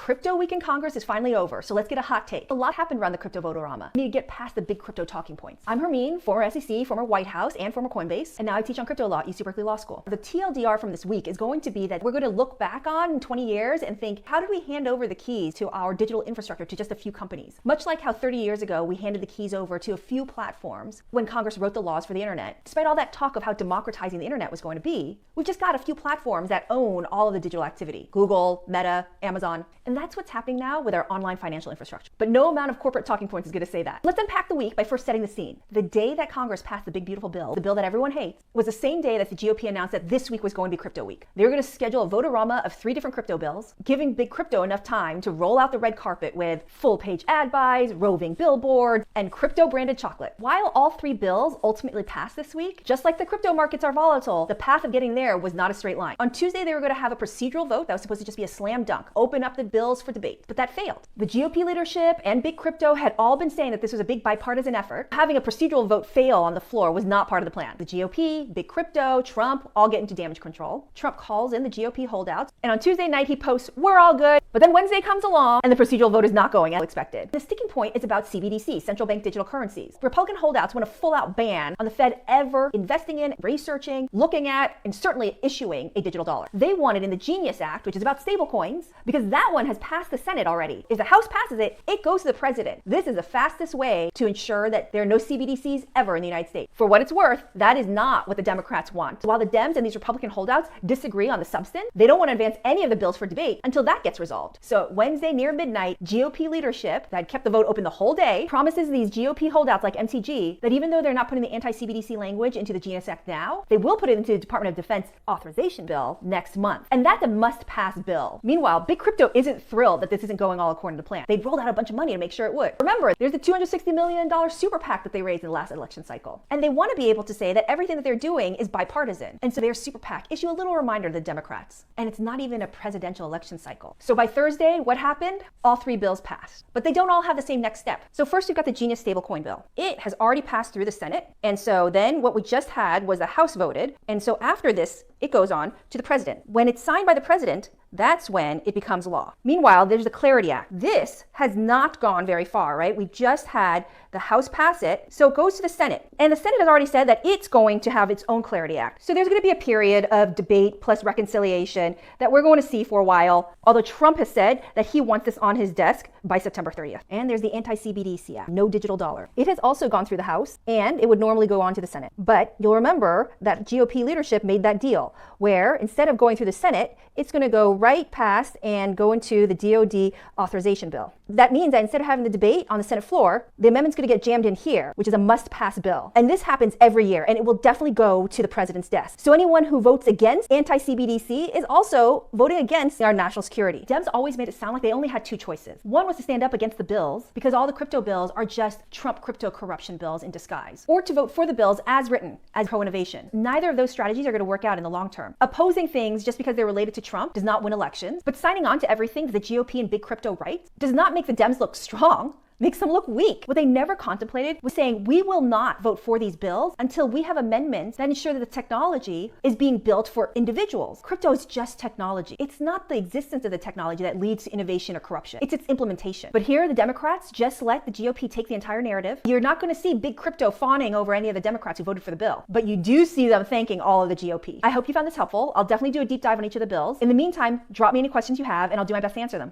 Crypto week in Congress is finally over, so let's get a hot take. A lot happened around the crypto votorama. We need to get past the big crypto talking points. I'm Hermine, former SEC, former White House, and former Coinbase, and now I teach on crypto law at UC Berkeley Law School. The TLDR from this week is going to be that we're going to look back on in 20 years and think, how did we hand over the keys to our digital infrastructure to just a few companies? Much like how 30 years ago we handed the keys over to a few platforms when Congress wrote the laws for the internet. Despite all that talk of how democratizing the internet was going to be, we've just got a few platforms that own all of the digital activity. Google, Meta, Amazon. And that's what's happening now with our online financial infrastructure. But no amount of corporate talking points is going to say that. Let's unpack the week by first setting the scene. The day that Congress passed the big beautiful bill, the bill that everyone hates, was the same day that the GOP announced that this week was going to be crypto week. They were going to schedule a votorama of 3 different crypto bills, giving big crypto enough time to roll out the red carpet with full page ad buys, roving billboards, and crypto branded chocolate. While all 3 bills ultimately passed this week, just like the crypto markets are volatile, the path of getting there was not a straight line. On Tuesday, they were going to have a procedural vote that was supposed to just be a slam dunk, open up the bills for debate, but that failed. The GOP leadership and big crypto had all been saying that this was a big bipartisan effort. Having a procedural vote fail on the floor was not part of the plan. The GOP, big crypto, Trump all get into damage control. Trump calls in the GOP holdouts, and on Tuesday night he posts, "We're all good," but then Wednesday comes along and the procedural vote is not going as expected. The sticking point is about CBDC, central bank digital currencies. Republican holdouts want a full-out ban on the Fed ever investing in, researching, looking at, and certainly issuing a digital dollar. They want it in the Genius Act, which is about stablecoins, because that one has passed the Senate already. If the House passes it, it goes to the president. This is the fastest way to ensure that there are no CBDCs ever in the United States. For what it's worth, that is not what the Democrats want. While the Dems and these Republican holdouts disagree on the substance, they don't want to advance any of the bills for debate until that gets resolved. So Wednesday near midnight, GOP leadership that had kept the vote open the whole day promises these GOP holdouts like MTG that even though they're not putting the anti-CBDC language into the Genius Act now, they will put it into the Department of Defense authorization bill next month. And that's a must-pass bill. Meanwhile, big crypto isn't thrilled that this isn't going all according to plan. They'd rolled out a bunch of money to make sure it would. Remember, there's the $260 million super PAC that they raised in the last election cycle. And they want to be able to say that everything that they're doing is bipartisan. And so their super PAC issue a little reminder to the Democrats. And it's not even a presidential election cycle. So by Thursday, what happened? All 3 bills passed. But they don't all have the same next step. So first we've got the Genius stablecoin bill. It has already passed through the Senate. And so then what we just had was the House voted. And so after this, it goes on to the president. When it's signed by the president, that's when it becomes law. Meanwhile, there's the Clarity Act. This has not gone very far, right? We just had the House pass it, so it goes to the Senate. And the Senate has already said that it's going to have its own Clarity Act. So there's going to be a period of debate plus reconciliation that we're going to see for a while, although Trump has said that he wants this on his desk by September 30th. And there's the Anti-CBDC Act, no digital dollar. It has also gone through the House, and it would normally go on to the Senate. But you'll remember that GOP leadership made that deal, where instead of going through the Senate, it's going to go right past and go into the DOD authorization bill. That means that instead of having the debate on the Senate floor, the amendment's going to get jammed in here, which is a must-pass bill. And this happens every year, and it will definitely go to the president's desk. So anyone who votes against anti-CBDC is also voting against our national security. Dems always made it sound like they only had 2 choices. One was to stand up against the bills, because all the crypto bills are just Trump crypto corruption bills in disguise, or to vote for the bills as written, as pro-innovation. Neither of those strategies are going to work out in the long term. Opposing things just because they're related to Trump does not win elections, but signing on to everything that the GOP and big crypto writes does not make the Dems look strong. Makes them look weak. What they never contemplated was saying we will not vote for these bills until we have amendments that ensure that the technology is being built for individuals. Crypto is just technology. It's not the existence of the technology that leads to innovation or corruption. It's its implementation. But here, the Democrats just let the GOP take the entire narrative. You're not going to see big crypto fawning over any of the Democrats who voted for the bill, but you do see them thanking all of the GOP. I hope you found this helpful. I'll definitely do a deep dive on each of the bills. In the meantime, drop me any questions you have and I'll do my best to answer them.